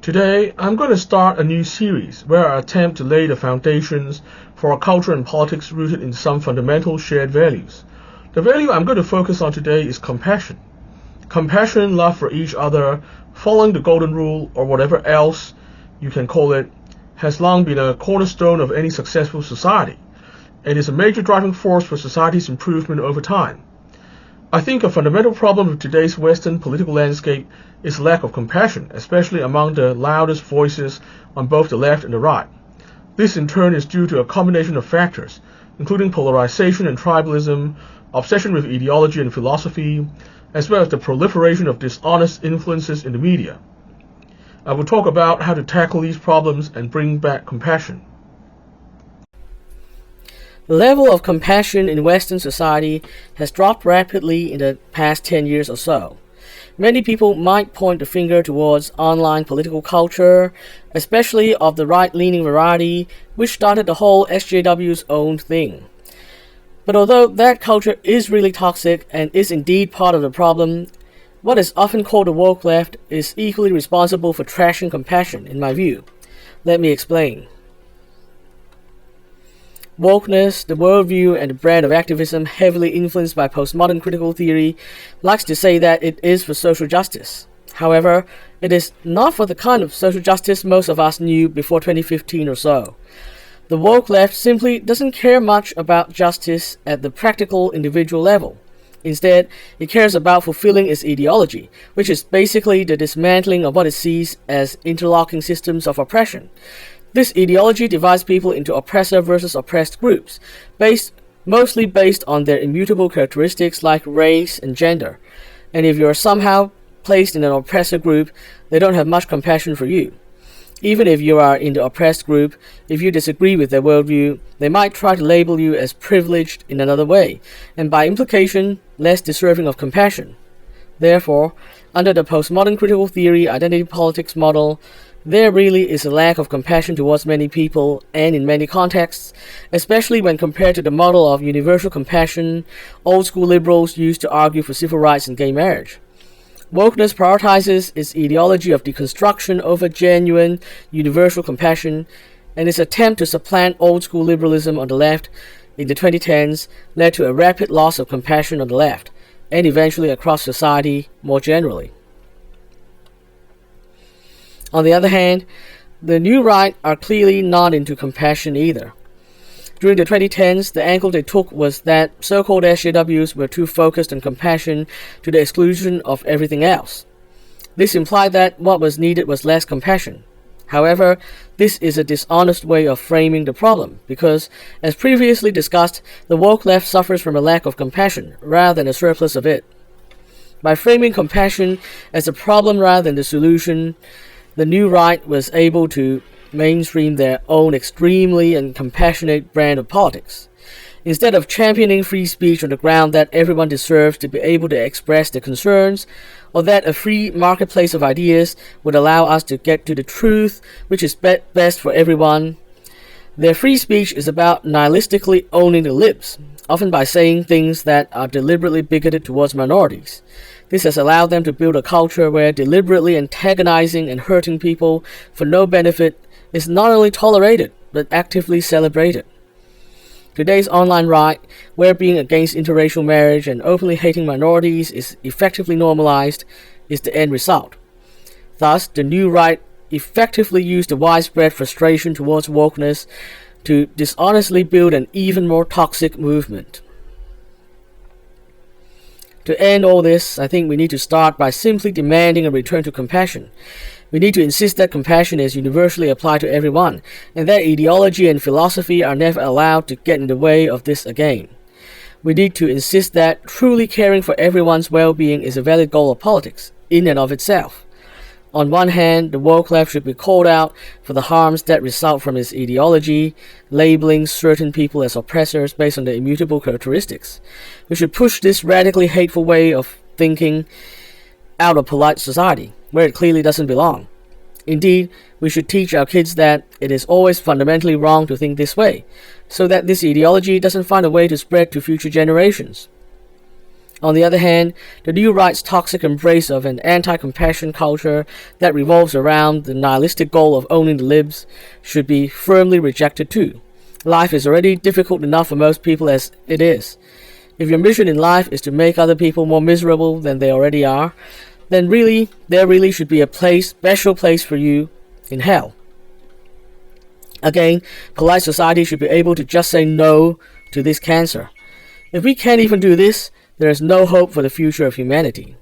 Today, I'm going to start a new series where I attempt to lay the foundations for a culture and politics rooted in some fundamental shared values. The value I'm going to focus on today is compassion. Compassion, love for each other, following the golden rule, or whatever else you can call it, has long been a cornerstone of any successful society, and is a major driving force for society's improvement over time. I think a fundamental problem of today's Western political landscape is lack of compassion, especially among the loudest voices on both the left and the right. This in turn is due to a combination of factors, including polarization and tribalism, obsession with ideology and philosophy, as well as the proliferation of dishonest influences in the media. I will talk about how to tackle these problems and bring back compassion. The level of compassion in Western society has dropped rapidly in the past 10 years or so. Many people might point the finger towards online political culture, especially of the right-leaning variety, which started the whole SJW's own thing. But although that culture is really toxic and is indeed part of the problem, what is often called the woke left is equally responsible for trashing compassion, in my view. Let me explain. Wokeness, the worldview, and the brand of activism heavily influenced by postmodern critical theory likes to say that it is for social justice. However, it is not for the kind of social justice most of us knew before 2015 or so. The woke left simply doesn't care much about justice at the practical individual level. Instead, it cares about fulfilling its ideology, which is basically the dismantling of what it sees as interlocking systems of oppression. This ideology divides people into oppressor versus oppressed groups, mostly based on their immutable characteristics like race and gender. And if you are somehow placed in an oppressor group, they don't have much compassion for you. Even if you are in the oppressed group, if you disagree with their worldview, they might try to label you as privileged in another way, and by implication, less deserving of compassion. Therefore, under the postmodern critical theory identity politics model, there really is a lack of compassion towards many people and in many contexts, especially when compared to the model of universal compassion old school liberals used to argue for civil rights and gay marriage. Wokeness prioritizes its ideology of deconstruction over genuine, universal compassion, and its attempt to supplant old school liberalism on the left in the 2010s led to a rapid loss of compassion on the left, and eventually across society more generally. On the other hand, the new right are clearly not into compassion either. During the 2010s, the angle they took was that so-called SJWs were too focused on compassion to the exclusion of everything else. This implied that what was needed was less compassion. However, this is a dishonest way of framing the problem because, as previously discussed, the woke left suffers from a lack of compassion rather than a surplus of it. By framing compassion as a problem rather than the solution, the new right was able to mainstream their own extremely and compassionate brand of politics. Instead of championing free speech on the ground that everyone deserves to be able to express their concerns, or that a free marketplace of ideas would allow us to get to the truth which is best for everyone, their free speech is about nihilistically owning the libs, often by saying things that are deliberately bigoted towards minorities. This has allowed them to build a culture where deliberately antagonizing and hurting people for no benefit is not only tolerated, but actively celebrated. Today's online right, where being against interracial marriage and openly hating minorities is effectively normalized, is the end result. Thus, the new right effectively used the widespread frustration towards wokeness to dishonestly build an even more toxic movement. To end all this, I think we need to start by simply demanding a return to compassion. We need to insist that compassion is universally applied to everyone, and that ideology and philosophy are never allowed to get in the way of this again. We need to insist that truly caring for everyone's well-being is a valid goal of politics, in and of itself. On one hand, the woke left should be called out for the harms that result from its ideology, labeling certain people as oppressors based on their immutable characteristics. We should push this radically hateful way of thinking out of polite society, where it clearly doesn't belong. Indeed, we should teach our kids that it is always fundamentally wrong to think this way, so that this ideology doesn't find a way to spread to future generations. On the other hand, the new right's toxic embrace of an anti-compassion culture that revolves around the nihilistic goal of owning the libs should be firmly rejected too. Life is already difficult enough for most people as it is. If your mission in life is to make other people more miserable than they already are, then there really should be a special place for you in hell. Again, polite society should be able to just say no to this cancer. If we can't even do this, there is no hope for the future of humanity.